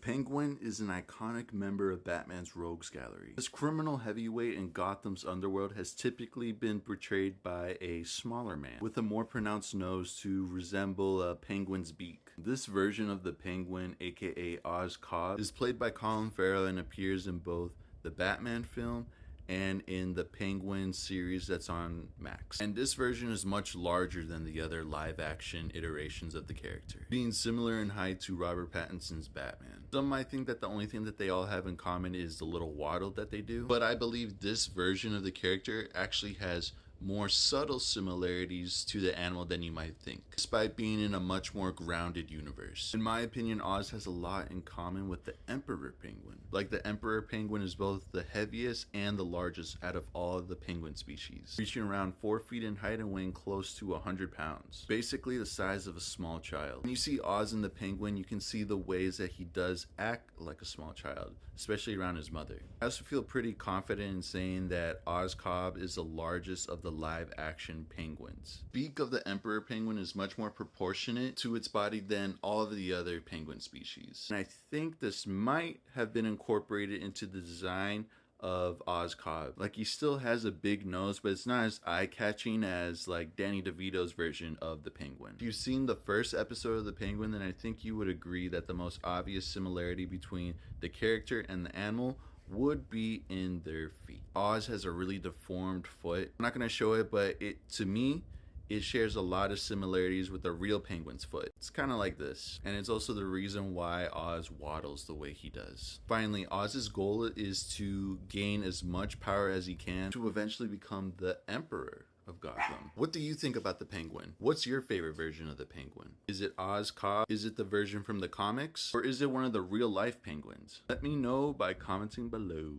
Penguin is an iconic member of Batman's rogues gallery. This criminal heavyweight in Gotham's underworld has typically been portrayed by a smaller man, with a more pronounced nose to resemble a penguin's beak. This version of the Penguin, aka Oz Cobb, is played by Colin Farrell and appears in both the Batman film and in the Penguin series that's on Max. And this version is much larger than the other live action iterations of the character, being similar in height to Robert Pattinson's Batman. Some might think that the only thing that they all have in common is the little waddle that they do, but I believe this version of the character actually has more subtle similarities to the animal than you might think, despite being in a much more grounded universe. In my opinion, Oz has a lot in common with the Emperor Penguin. Like, the Emperor Penguin is both the heaviest and the largest out of all of the penguin species, reaching around 4 feet in height and weighing close to 100 pounds, basically the size of a small child. When you see Oz in the Penguin, you can see the ways that he does act like a small child, especially around his mother. I also feel pretty confident in saying that Oz Cobb is the largest of the live action penguins. Beak of the Emperor Penguin is much more proportionate to its body than all of the other penguin species. And I think this might have been incorporated into the design of Oz Cobb. Like, he still has a big nose, but it's not as eye-catching as like Danny DeVito's version of the Penguin. If you've seen the first episode of the Penguin, then I think you would agree that the most obvious similarity between the character and the animal would be in their feet. Oz has a really deformed foot. I'm not going to show it, but to me, it shares a lot of similarities with a real penguin's foot. It's kind of like this, and it's also the reason why Oz waddles the way he does. Finally, Oz's goal is to gain as much power as he can to eventually become the Emperor of Gotham. What do you think about the Penguin? What's your favorite version of the Penguin? Is it Oz Cobb? Is it the version from the comics? Or is it one of the real life penguins? Let me know by commenting below.